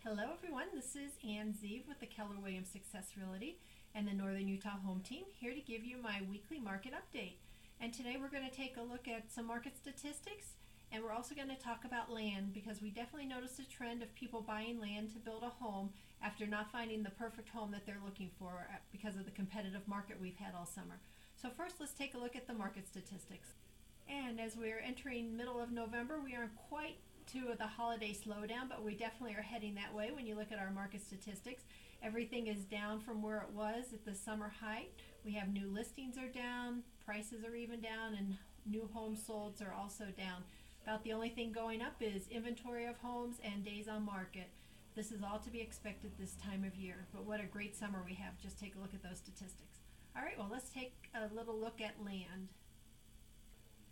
Hello everyone, this is Ann Zeev with the Keller Williams Success Realty and the Northern Utah Home Team, here to give you my weekly market update. And today we're going to take a look at some market statistics, and we're also going to talk about land, because we definitely noticed a trend of people buying land to build a home after not finding the perfect home that they're looking for because of the competitive market we've had all summer. So first, let's take a look at the market statistics. And as we're entering middle of November, we aren't quite to the holiday slowdown, but we definitely are heading that way. When you look at our market statistics, everything is down from where it was at the summer height. We have new listings are down, prices are even down, and new homes sold are also down. About the only thing going up is inventory of homes and days on market. This is all to be expected this time of year, but what a great summer we have. Just take a look at those statistics. All right, well, let's take a little look at land.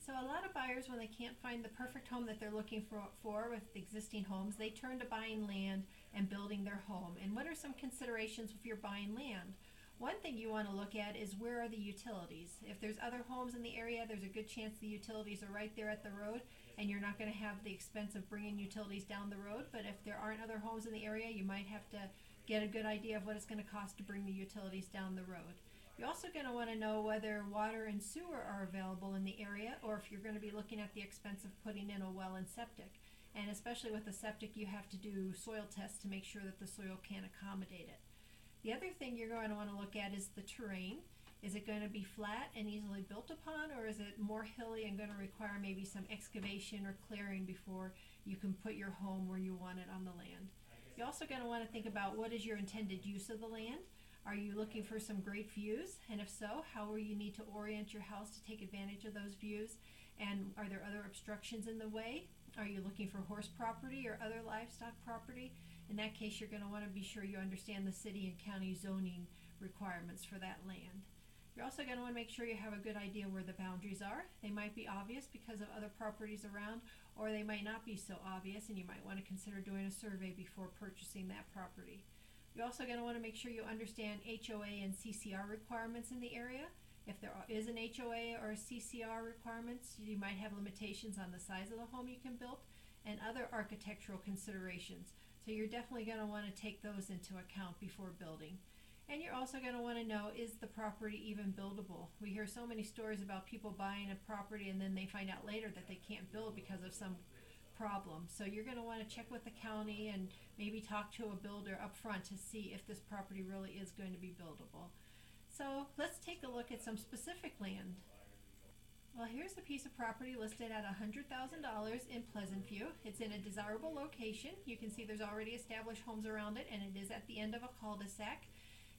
So a lot of buyers, when they can't find the perfect home that they're looking for with existing homes, they turn to buying land and building their home. And what are some considerations if you're buying land? One thing you want to look at is, where are the utilities? If there's other homes in the area, there's a good chance the utilities are right there at the road, and you're not going to have the expense of bringing utilities down the road. But if there aren't other homes in the area, you might have to get a good idea of what it's going to cost to bring the utilities down the road. You're also going to want to know whether water and sewer are available in the area, or if you're going to be looking at the expense of putting in a well and septic. And especially with the septic, you have to do soil tests to make sure that the soil can accommodate it. The other thing you're going to want to look at is the terrain. Is it going to be flat and easily built upon, or is it more hilly and going to require maybe some excavation or clearing before you can put your home where you want it on the land? You're also going to want to think about, what is your intended use of the land? Are you looking for some great views? And if so, how will you need to orient your house to take advantage of those views? And are there other obstructions in the way? Are you looking for horse property or other livestock property? In that case, you're going to want to be sure you understand the city and county zoning requirements for that land. You're also going to want to make sure you have a good idea where the boundaries are. They might be obvious because of other properties around, or they might not be so obvious, and you might want to consider doing a survey before purchasing that property. You're also going to want to make sure you understand HOA and CCR requirements in the area. If there is an HOA or a CCR requirements, you might have limitations on the size of the home you can build and other architectural considerations. So you're definitely going to want to take those into account before building. And you're also going to want to know, is the property even buildable? We hear so many stories about people buying a property and then they find out later that they can't build because of some problem. So you're going to want to check with the county and maybe talk to a builder up front to see if this property really is going to be buildable. So let's take a look at some specific land. Well, here's a piece of property listed at $100,000 in Pleasant View. It's in a desirable location. You can see there's already established homes around it, and it is at the end of a cul-de-sac.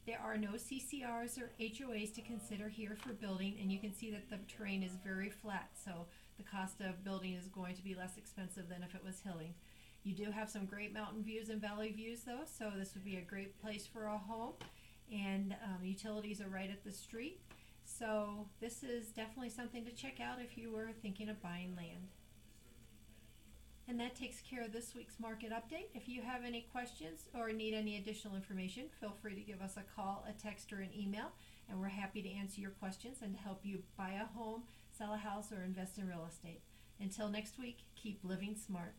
There are no CCRs or HOAs to consider here for building, and you can see that the terrain is very flat, so the cost of building is going to be less expensive than if it was hilly. You do have some great mountain views and valley views though, so this would be a great place for a home, and utilities are right at the street. So this is definitely something to check out if you were thinking of buying land. And that takes care of this week's market update. If you have any questions or need any additional information, feel free to give us a call, a text, or an email, and we're happy to answer your questions and to help you buy a home, sell a house, or invest in real estate. Until next week, keep living smart.